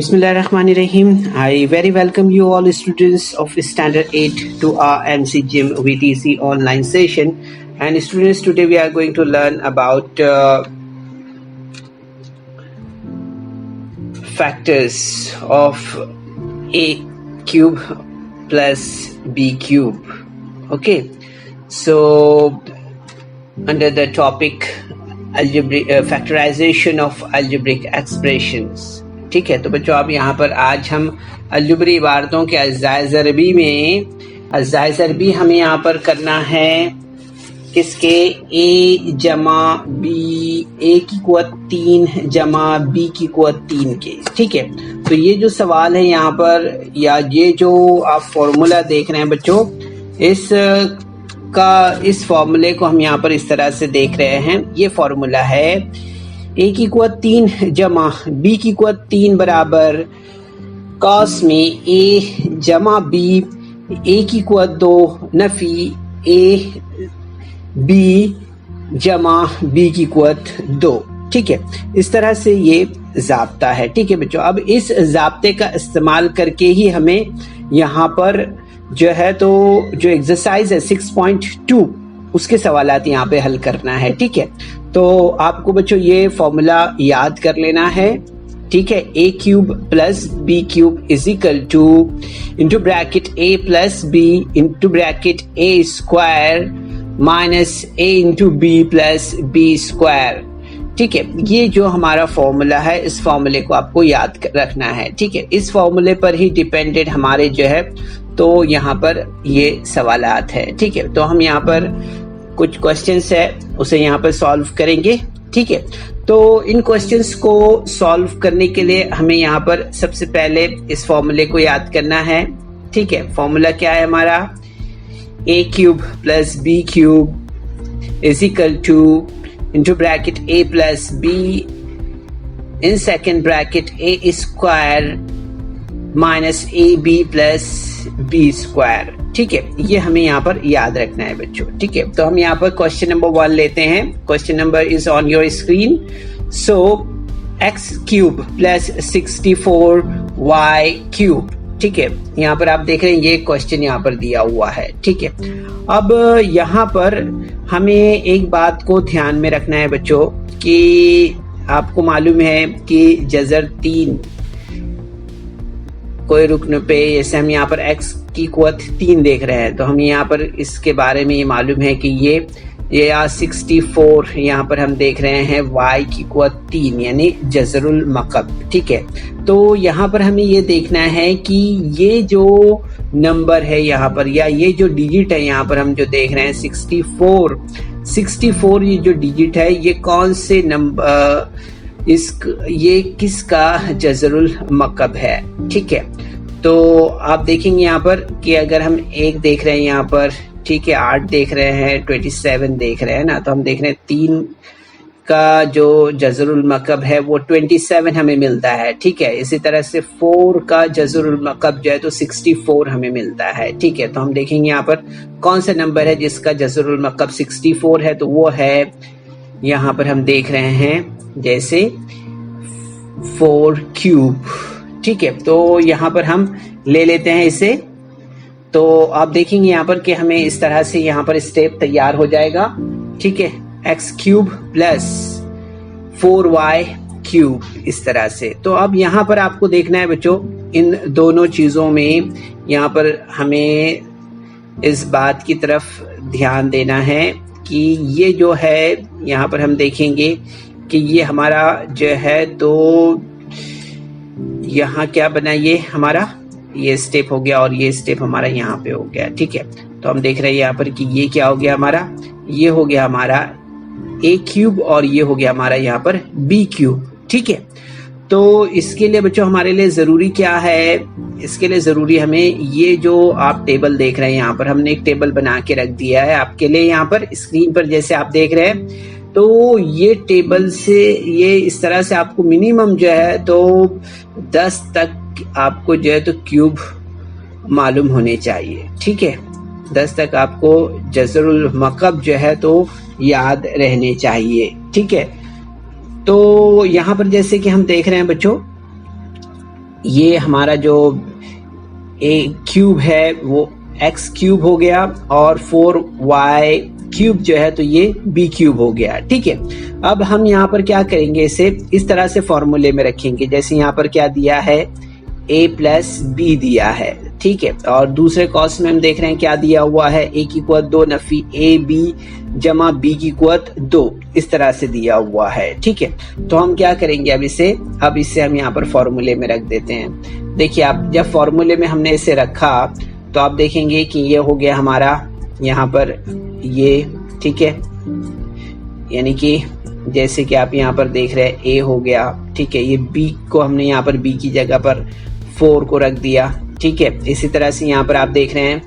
Bismillahirrahmanirrahim. I very welcome you all students of Standard 8 to our MC Gym VTC online session. And students, today we are going to learn about factors of a cube plus b cube. Okay, so under the topic factorization of algebraic expressions. ठीक है, तो बच्चों अब यहाँ पर आज हम अलजबरी इबारतों के अज्जाए ज़रबी में अज्जाए ज़रबी हमें यहाँ पर करना है किसके a जमा b, a की कुव्वत 3 जमा b की कुव्वत 3 के। ठीक है, तो ये जो सवाल है यहाँ पर या ये जो आप फॉर्मूला देख रहे हैं बच्चों, इस फॉर्मूले को हम यहाँ पर इस तरह से देख रहे हैं। ये फॉर्मूला है a की कुव्वत 3 जमा b की कुव्वत 3 बराबर कॉस में a जमा b, a की कुव्वत 2 नफी a b जमा b की कुव्वत 2। ठीक है, इस तरह से ये ज़ाब्ता है। ठीक है बच्चों, अब इस ज़ाब्ते का इस्तेमाल करके ही हमें यहाँ पर जो है तो जो एक्सरसाइज है 6.2 उसके सवालात यहाँ पे हल करना है। ठीक है, तो आपको बच्चों ये फॉर्मूला याद कर लेना है। ठीक है, a cube plus b cube is equal to into bracket a plus b into bracket a square minus a into b plus b square. ठीक है, ये जो हमारा फॉर्मूला है इस फॉर्मूले को आपको याद रखना है। ठीक है, इस फॉर्मूले पर ही डिपेंडेंट हमारे जो है तो यहाँ पर ये सवालात है। ठीक है, तो हम यहाँ पर कुछ क्वेश्चंस है उसे यहाँ पर सॉल्व करेंगे। ठीक है, तो इन क्वेश्चंस को सॉल्व करने के लिए हमें यहाँ पर सबसे पहले इस फॉर्मूले को याद करना है। ठीक है, फॉर्मूला क्या है हमारा, a cube plus b cube is equal to into bracket a plus b in second bracket a square minus A B plus B square. ठीक है, ये हमें यहाँ पर याद रखना है बच्चों। ठीक है, तो हम यहाँ पर क्वेश्चन नंबर 1 लेते हैं। Question number is on your screen. So x cube plus 64y cube. ठीक है, यहाँ पर आप देख रहे हैं ये क्वेश्चन यहाँ पर दिया हुआ है। ठीक है, अब यहाँ पर हमें एक बात को ध्यान में रखना है बच्चों कि आपको मालूम है कि जज़र 3 कोई रुकन पे, जैसे हम यहाँ पर x की कुव्वत 3 देख रहे हैं तो हम यहाँ पर इसके बारे में ये मालूम है कि ये 64 यहाँ पर हम देख रहे हैं y की कुव्वत 3 यानी जज़रुल मकब। ठीक है, तो यहाँ पर हमें ये देखना है कि ये जो नंबर है यहाँ पर या ये जो डिजिट है यहाँ पर हम जो देख रहे हैं 64 ये जो डिजिट है ये कौन से नंबर ये किसका जज़रुल मकब है। ठीक है, तो आप देखेंगे यहाँ पर कि अगर हम 1 देख रहे हैं यहाँ पर, ठीक है 8 देख रहे हैं 27 देख रहे हैं ना, तो हम देख रहे हैं 3 का जो जज़रुल मकब है वो 27 हमें मिलता है। ठीक है, इसी तरह से 4 का जज़रुल मकब जो है तो 64 हमें मिलता है। ठीक है, तो हम देखेंगे यहाँ पर कौन सा नंबर है जिसका जज़रुल मकब 64 है, तो वो है यहाँ पर हम देख रहे हैं जैसे 4 क्यूब। ठीक है, तो यहाँ पर हम ले लेते हैं इसे। तो आप देखेंगे यहाँ पर कि हमें इस तरह से यहाँ पर स्टेप तैयार हो जाएगा। ठीक है, x cube plus 4y cube इस तरह से। तो अब यहाँ पर आपको देखना है बच्चों इन दोनों चीज़ों में यहाँ पर हमें इस बात की तरफ ध्यान देना है कि ये जो है यहाँ पर हम देखेंगे कि ये हमारा जो है तो यहाँ क्या बना, ये हमारा ये स्टेप हो गया और ये स्टेप हमारा यहाँ पे हो गया। ठीक है, तो हम देख रहे हैं यहाँ पर कि ये क्या हो गया हमारा, ये हो गया हमारा a क्यूब और ये हो गया हमारा यहाँ पर b क्यूब। ठीक है, तो इसके लिए बच्चों हमारे लिए ज़रूरी क्या है, इसके लिए ज़रूरी हमें ये जो आप टेबल देख रहे हैं यहाँ पर हमने एक टेबल बना के रख दिया है आपके लिए यहाँ पर स्क्रीन पर जैसे आप देख रहे हैं। तो ये टेबल से ये इस तरह से आपको मिनिमम जो है तो 10 तक आपको जो है तो क्यूब मालूम होने चाहिए। ठीक है, 10 तक आपको जज़रुल मकब जो है तो याद रहने चाहिए। ठीक है, तो यहाँ पर जैसे कि हम देख रहे हैं बच्चों ये हमारा जो ए क्यूब है वो एक्स क्यूब हो गया और 4y क्यूब जो है तो ये बी क्यूब हो गया। ठीक है, अब हम यहाँ पर क्या करेंगे, इसे इस तरह से फॉर्मूले में रखेंगे जैसे यहाँ पर क्या दिया है, a प्लस बी दिया है। ठीक है, और दूसरे कॉस्ट में हम देख रहे हैं क्या दिया हुआ है, a की कुवत 2 नफी ए बी जमा बी की कुवत 2, इस तरह से दिया हुआ है। ठीक है, तो हम क्या करेंगे अब इसे हम यहाँ पर फॉर्मूले में रख देते हैं। देखिए, आप जब फॉर्मूले में हमने इसे रखा तो आप देखेंगे कि ये हो गया हमारा यहाँ पर ये। ठीक है, यानी कि जैसे कि आप यहाँ पर देख रहे हैं a हो गया। ठीक है, ये b को हमने यहाँ पर b की जगह पर 4 को रख दिया। ठीक है, इसी तरह से यहाँ पर आप देख रहे हैं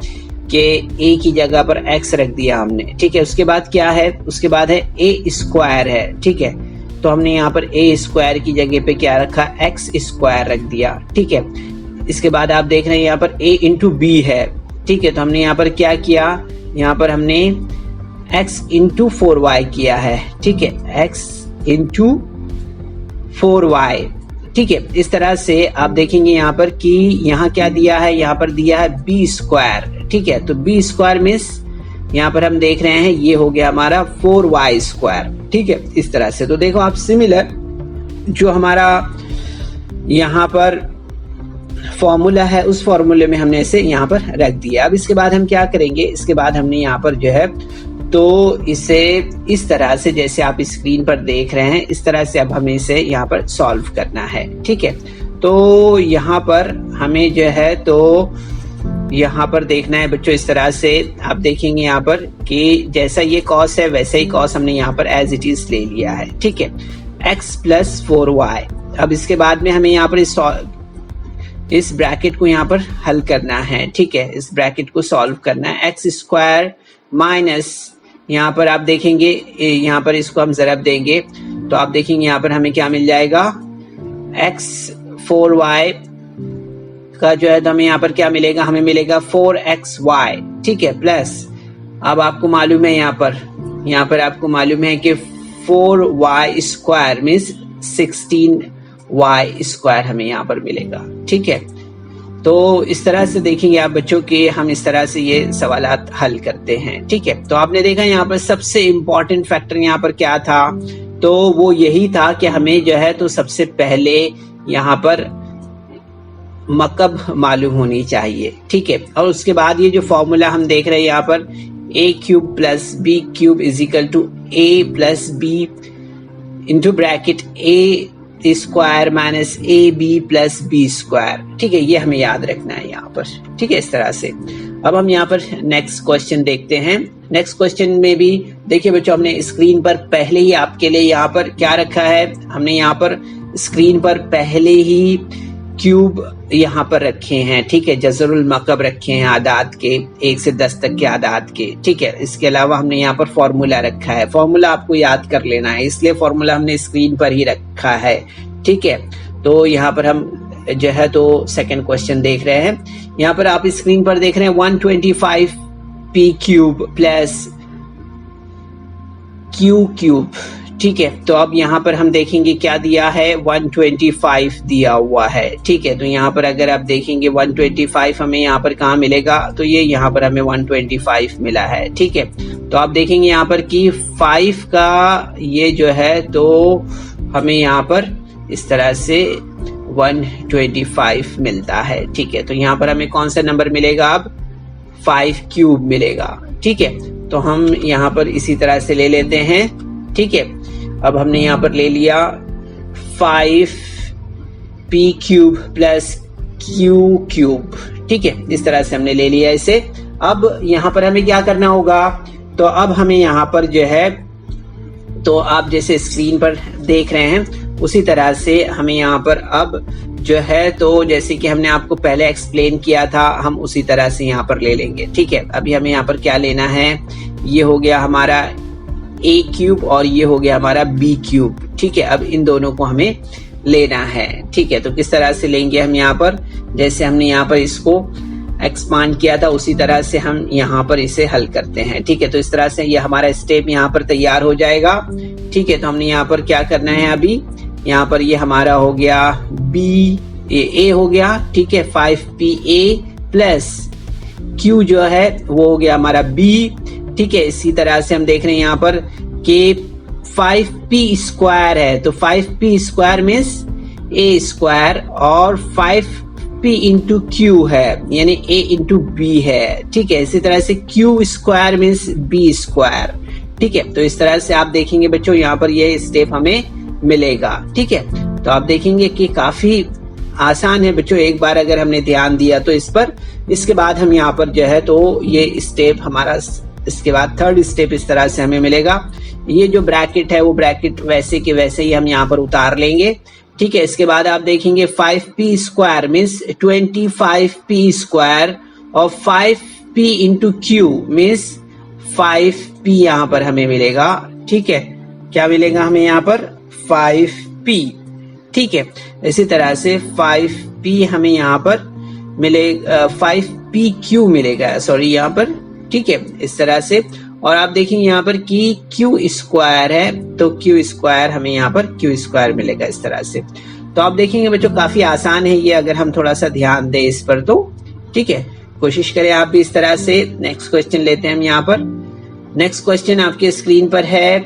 कि a की जगह पर x रख दिया हमने। ठीक है, उसके बाद क्या है, उसके बाद है a स्क्वायर है। ठीक है, तो हमने यहाँ पर a स्क्वायर की जगह पे क्या रखा, x स्क्वायर रख दिया। ठीक है, इसके बाद आप देख रहे हैं यहाँ पर a इंटू बी है। ठीक है, तो हमने यहाँ पर क्या किया, यहाँ पर हमने x इंटू 4y किया है। ठीक है, x इंटू 4y। ठीक है, इस तरह से आप देखेंगे यहाँ पर कि यहाँ क्या दिया है, यहाँ पर दिया है बी स्क्वायर। ठीक है, तो बी स्क्वायर मीन्स यहाँ पर हम देख रहे हैं ये हो गया हमारा 4y स्क्वायर। ठीक है, इस तरह से। तो देखो आप सिमिलर जो हमारा यहाँ पर फॉर्मूला है उस फॉर्मूले में हमने इसे यहाँ पर रख दिया। अब इसके बाद हम क्या करेंगे, इसके बाद हमने यहाँ पर जो है तो इसे इस तरह से जैसे आप स्क्रीन पर देख रहे हैं इस तरह से अब हमें इसे यहाँ पर सॉल्व करना है। ठीक है, तो यहाँ पर हमें जो है तो यहाँ पर देखना है बच्चों, इस तरह से आप देखेंगे यहाँ पर कि जैसा ये कॉस है वैसा ही कॉस हमने यहाँ पर एज इट इज ले लिया है। ठीक है, x प्लस 4y। अब इसके बाद में हमें यहाँ पर इस ब्रैकेट को यहाँ पर हल करना है। ठीक है, इस ब्रैकेट को सॉल्व करना है। एक्स स्क्वायर माइनस यहाँ पर आप देखेंगे, यहाँ पर इसको हम ज़रब देंगे तो आप देखेंगे यहाँ पर हमें क्या मिल जाएगा, x 4y का जो है तो हमें यहाँ पर क्या मिलेगा, हमें मिलेगा 4xy। ठीक है, प्लस अब आपको मालूम है यहाँ पर आपको मालूम है कि 4y square means 16y square हमें यहाँ पर मिलेगा। ठीक है, तो इस तरह से देखेंगे आप बच्चों कि हम इस तरह से ये सवालात हल करते हैं। ठीक है, तो आपने देखा यहाँ पर सबसे इम्पोर्टेंट फैक्टर यहाँ पर क्या था, तो वो यही था कि हमें जो है तो सबसे पहले यहाँ पर मकब मालूम होनी चाहिए। ठीक है, और उसके बाद ये जो फॉर्मूला हम देख रहे हैं यहाँ पर a cube plus B cube is equal to a plus B into bracket a square minus A B plus B square. ठीक है, ये हमें याद रखना है यहाँ पर। ठीक है, इस तरह से। अब हम यहाँ पर नेक्स्ट क्वेश्चन देखते हैं। नेक्स्ट क्वेश्चन में भी देखिए बच्चों, हमने स्क्रीन पर पहले ही आपके लिए यहाँ पर क्या रखा है, हमने यहाँ पर स्क्रीन पर पहले ही क्यूब यहाँ पर रखे हैं। ठीक है, जज़रुल मकब रखे हैं आदाद के 1 से 10 तक के आदाद के। ठीक है, इसके अलावा हमने यहाँ पर फॉर्मूला रखा है। फॉर्मूला आपको याद कर लेना है, इसलिए फॉर्मूला हमने स्क्रीन पर ही रखा है। ठीक है, तो यहाँ पर हम जो है तो सेकंड क्वेश्चन देख रहे हैं। यहाँ पर आप स्क्रीन पर देख रहे हैं 125 p cube plus q cube. ठीक है, तो अब यहाँ पर हम देखेंगे क्या दिया है, 125 दिया हुआ है। ठीक है, तो यहाँ पर अगर आप देखेंगे 125 हमें यहाँ पर कहाँ मिलेगा, तो ये यहाँ पर हमें 125 मिला है। ठीक है, तो आप देखेंगे यहाँ पर कि 5 का ये जो है तो हमें यहाँ पर इस तरह से 125 मिलता है। ठीक है, तो यहाँ पर हमें कौन सा नंबर मिलेगा, अब 5 क्यूब मिलेगा। ठीक है, तो हम यहाँ पर इसी तरह से ले लेते हैं। ठीक है, अब हमने यहाँ पर ले लिया 5p cube plus q cube. ठीक है, इस तरह से हमने ले लिया इसे। अब यहाँ पर हमें क्या करना होगा, तो अब हमें यहाँ पर जो है तो आप जैसे स्क्रीन पर देख रहे हैं उसी तरह से हमें यहाँ पर अब जो है तो जैसे कि हमने आपको पहले एक्सप्लेन किया था हम उसी तरह से यहाँ पर ले लेंगे। ठीक है, अभी हमें यहाँ पर क्या लेना है, ये हो गया हमारा a क्यूब और ये हो गया हमारा b क्यूब। ठीक है, अब इन दोनों को हमें लेना है। ठीक है, तो किस तरह से लेंगे हम यहाँ पर, जैसे हमने यहाँ पर इसको एक्सपांड किया था उसी तरह से हम यहाँ पर इसे हल करते हैं। ठीक है, तो इस तरह से ये हमारा स्टेप यहाँ पर तैयार हो जाएगा। ठीक है, तो हमने यहाँ पर क्या करना है, अभी यहाँ पर ये हमारा हो गया b ये a हो गया, ठीक है, 5pa प्लस q जो है वो हो गया हमारा b, ठीक है। इसी तरह से हम देख रहे हैं यहाँ पर कि 5p स्क्वायर है, तो 5p square means a square और 5p इंटू q है यानी a इंटू b है, ठीक है। इसी तरह से q square means b square, ठीक है। तो इस तरह से आप देखेंगे बच्चों यहाँ पर ये स्टेप हमें मिलेगा, ठीक है। तो आप देखेंगे कि काफी आसान है बच्चों, एक बार अगर हमने ध्यान दिया तो इस पर, इसके बाद हम यहाँ पर जो है तो ये स्टेप हमारा, इसके बाद थर्ड स्टेप इस तरह से हमें मिलेगा। ये जो ब्रैकेट है वो ब्रैकेट वैसे के वैसे ही हम यहाँ पर उतार लेंगे, ठीक है। इसके बाद आप देखेंगे 5p square means 25p square और 5p into q means 5p यहाँ पर हमें मिलेगा, ठीक है। क्या मिलेगा हमें यहाँ पर 5p, ठीक है। इसी तरह से 5p हमें यहाँ पर मिलेगा, 5pq मिलेगा, सॉरी यहाँ पर, ठीक है। इस तरह से, और आप देखेंगे यहाँ पर कि q स्क्वायर है तो q स्क्वायर हमें यहाँ पर q स्क्वायर मिलेगा, इस तरह से। तो आप देखेंगे बच्चों काफी आसान है ये, अगर हम थोड़ा सा ध्यान दें इस पर तो, ठीक है। कोशिश करें आप भी इस तरह से। नेक्स्ट क्वेश्चन लेते हैं हम यहाँ पर। नेक्स्ट क्वेश्चन आपके स्क्रीन पर है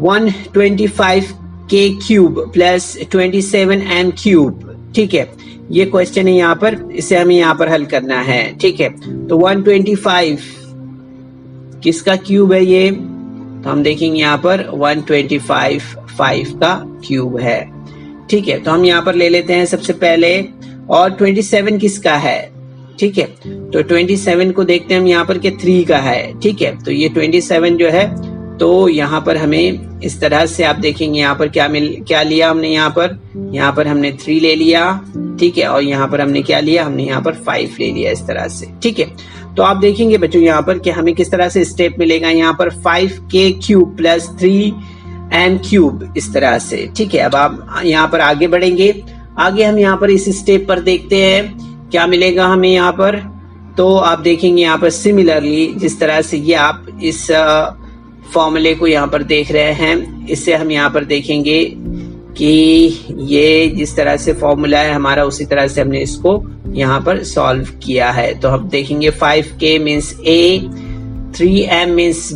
125k cube plus 27m cube, ठीक है। ये क्वेश्चन है यहाँ पर, इसे हमें यहाँ पर हल करना है, ठीक है। तो 125 किसका क्यूब है ये, तो हम देखेंगे यहाँ पर 125 5 का क्यूब है, ठीक है। तो हम यहाँ पर ले लेते हैं सबसे पहले, और 27 किसका है, ठीक है। तो 27 को देखते हैं हम यहाँ पर कि 3 का है, ठीक है। तो ये 27 जो है तो यहाँ पर हमें इस तरह से आप देखेंगे यहाँ पर क्या लिया हमने, यहाँ पर हमने 3 ले लिया, ठीक है। और यहाँ पर हमने क्या लिया, हमने यहाँ पर 5 ले लिया, इस तरह से, ठीक है। तो आप देखेंगे बच्चों यहाँ पर कि हमें किस तरह से स्टेप मिलेगा, यहाँ पर 5k cube plus 3m cube, इस तरह से, ठीक है। अब आप यहाँ पर आगे बढ़ेंगे, आगे हम यहाँ पर इस स्टेप पर देखते हैं क्या मिलेगा हमें यहाँ पर। तो आप देखेंगे यहाँ पर सिमिलरली जिस तरह से ये आप इस फॉर्मूले को यहाँ पर देख रहे हैं, इससे हम यहाँ पर देखेंगे कि ये जिस तरह से फॉर्मूला है हमारा, उसी तरह से हमने इसको यहाँ पर सॉल्व किया है। तो हम देखेंगे 5k means a, 3m means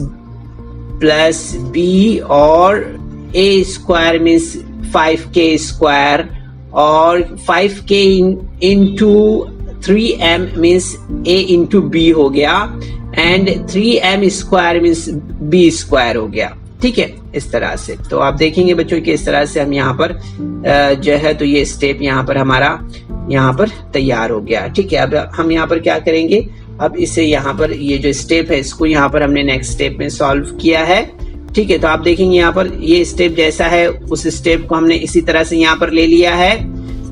plus b, और a square means 5k square, और 5k into 3m means a into b हो गया, and 3m square means b square हो गया, ठीक है। इस तरह से तो आप देखेंगे बच्चों कि इस तरह से हम यहाँ पर जो है तो ये स्टेप यहाँ पर हमारा यहाँ पर तैयार हो गया, ठीक है। अब हम यहाँ पर क्या करेंगे, अब इसे यहाँ पर ये जो स्टेप है इसको यहाँ पर हमने नेक्स्ट स्टेप में सॉल्व किया है, ठीक है। तो आप देखेंगे यहाँ पर ये स्टेप जैसा है उस स्टेप को हमने इसी तरह से यहाँ पर ले लिया है,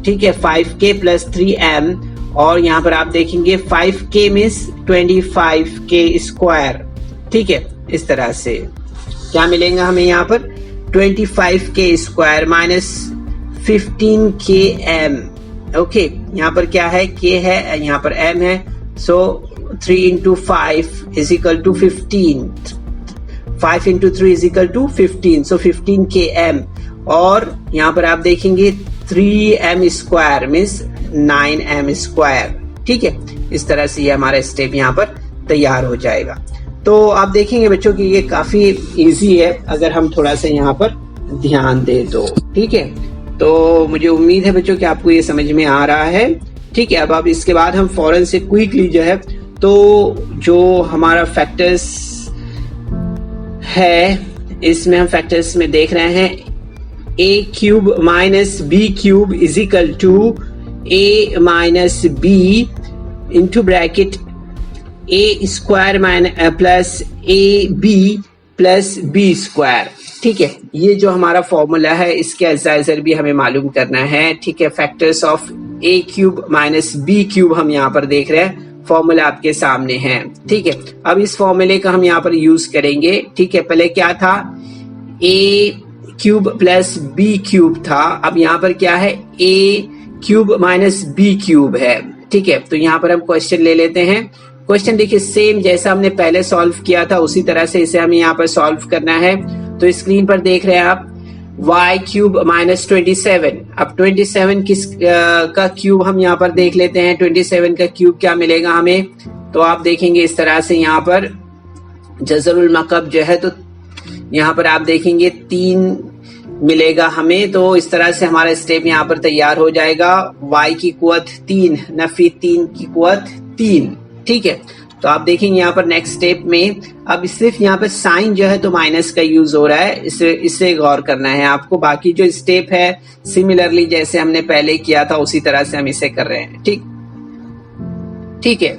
ठीक है। 5k प्लस 3m, और यहाँ पर आप देखेंगे 5k मीन्स 25k स्क्वायर, ठीक है। इस तरह से क्या मिलेगा हमें यहाँ पर 25k square minus 15km, okay. यहाँ पर क्या है, k है, यहाँ पर m है, so 3 into 5 is equal to 15, 5 into 3 is equal to 15, so 15km, और यहाँ पर आप देखेंगे 3m square means 9m square, ठीक है। इस तरह से ये हमारा स्टेप यहाँ पर तैयार हो जाएगा। तो आप देखेंगे बच्चों कि ये काफी इजी है अगर हम थोड़ा सा यहाँ पर ध्यान दें तो, ठीक है। तो मुझे उम्मीद है बच्चों कि आपको ये समझ में आ रहा है, ठीक है। अब इसके बाद हम फौरन से क्विकली जो है तो जो हमारा फैक्टर्स है इसमें हम फैक्टर्स में देख रहे हैं a cube minus b cube is equal to a minus b into bracket a square plus A B plus B square, ठीक है। ये जो हमारा फॉर्मूला है इसके एक्सरसाइजर भी हमें मालूम करना है, ठीक है। Factors of a cube minus b cube हम यहाँ पर देख रहे हैं, फॉर्मूला आपके सामने है, ठीक है। अब इस फॉर्मूले का हम यहाँ पर यूज करेंगे, ठीक है। पहले क्या था, a cube plus b cube था, अब यहाँ पर क्या है, a cube minus b cube है, ठीक है। तो यहाँ पर हम क्वेश्चन ले लेते हैं। क्वेश्चन देखिए सेम जैसा हमने पहले सॉल्व किया था उसी तरह से इसे हमें यहाँ पर सॉल्व करना है। तो स्क्रीन पर देख रहे हैं आप y क्यूब माइनस 27। अब 27 किस का क्यूब हम यहाँ पर देख लेते हैं। 27 का क्यूब क्या मिलेगा हमें, तो आप देखेंगे इस तरह से यहाँ पर जज़रुल मकब जो है, तो यहाँ पर आप देखेंगे 3 मिलेगा हमें। तो इस तरह से हमारा स्टेप यहाँ पर तैयार हो जाएगा। y की कुवत 3 नफी 3 की कुवत 3, ठीक है। तो आप देखेंगे यहाँ पर नेक्स्ट स्टेप में अब सिर्फ यहाँ पर साइन जो है तो माइनस का यूज हो रहा है, इससे गौर करना है आपको। बाकी जो स्टेप है सिमिलरली जैसे हमने पहले किया था उसी तरह से हम इसे कर रहे हैं, ठीक है।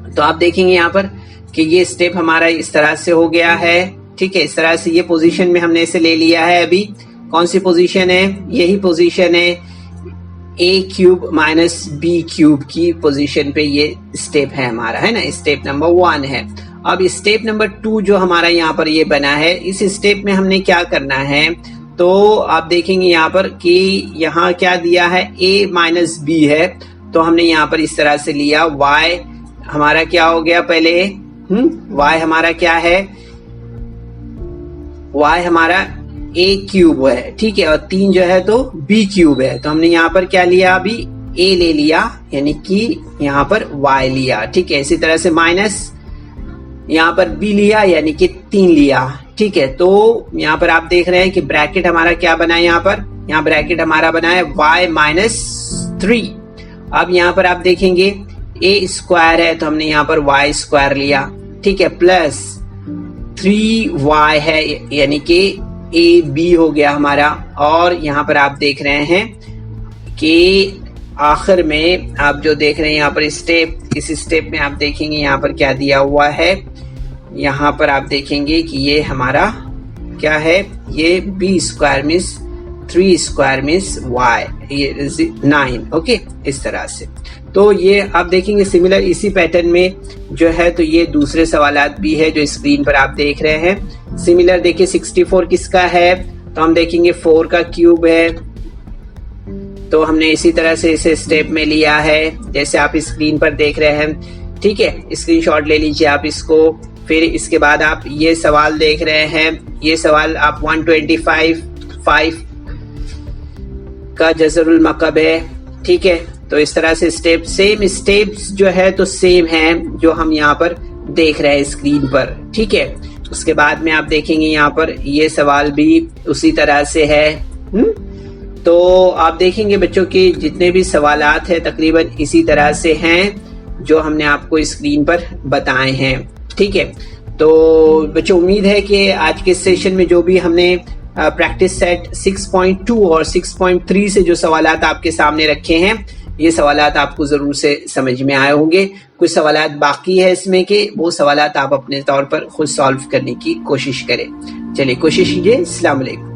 तो आप देखेंगे यहाँ पर कि ये स्टेप हमारा इस तरह से हो गया है, ठीक है। इस तरह से ये पोजीशन में हमने इसे ले लिया है। अभी कौन सी पोजीशन है, यही पोजीशन है a cube minus b cube की पोजीशन पे ये स्टेप है हमारा, है ना। स्टेप नंबर 1 है। अब स्टेप नंबर 2 जो हमारा यहाँ पर ये बना है, इस स्टेप में हमने क्या करना है, तो आप देखेंगे यहाँ पर कि यहाँ क्या दिया है, a माइनस b है। तो हमने यहाँ पर इस तरह से लिया, y हमारा क्या हो गया पहले, y हमारा क्या है, y हमारा a क्यूब है, ठीक है, और 3 जो है तो b क्यूब है। तो हमने यहाँ पर क्या लिया, अभी a ले लिया, यानी कि यहाँ पर y लिया, ठीक है। इसी तरह से माइनस यहाँ पर b लिया, यानी कि 3 लिया, ठीक है। तो यहाँ पर आप देख रहे हैं कि ब्रैकेट हमारा क्या बना है, यहाँ ब्रैकेट हमारा बना है y माइनस 3। अब यहाँ पर आप देखेंगे a स्क्वायर है, तो हमने यहाँ पर y स्क्वायर लिया, ठीक है, प्लस 3y है, यानी कि ए बी हो गया हमारा। और यहाँ पर आप देख रहे हैं कि आखिर में आप जो देख रहे हैं यहाँ पर स्टेप, इस स्टेप में आप देखेंगे यहाँ पर क्या दिया हुआ है, यहाँ पर आप देखेंगे कि ये हमारा क्या है, ये B square means 3 square means y, ये 9, ओके, इस तरह से। तो ये आप देखेंगे सिमिलर इसी पैटर्न में जो है, तो ये दूसरे सवालात भी है जो स्क्रीन पर आप देख रहे हैं। सिमिलर देखिए 64 किसका है, तो हम देखेंगे 4 का क्यूब है। तो हमने इसी तरह से इसे स्टेप में लिया है जैसे आप स्क्रीन पर देख रहे हैं, ठीक है। स्क्रीनशॉट ले लीजिए आप इसको। फिर इसके बाद आप ये सवाल देख रहे हैं, ये सवाल आप 125 का जज़रुल मकब है, ठीक है। तो इस तरह से सेम स्टेप्स जो है तो सेम है जो हम यहाँ पर देख रहे हैं स्क्रीन पर, ठीक है। उसके बाद में आप देखेंगे यहाँ पर ये सवाल भी उसी तरह से है। तो आप देखेंगे बच्चों के जितने भी सवालात हैं तकरीबन इसी तरह से हैं जो हमने आपको स्क्रीन पर बताए हैं, ठीक है। तो बच्चों उम्मीद है कि आज के सेशन में जो भी हमने प्रैक्टिस सेट 6.2 और 6.3 से जो सवालात आपके सामने रखे हैं, ये सवालात आपको जरूर से समझ में आए होंगे। कुछ सवालात बाकी है इसमें के वो सवालात आप अपने तौर पर खुद सॉल्व करने की कोशिश करें। चलिए कोशिश कीजिए। अस्सलाम वालेकुम।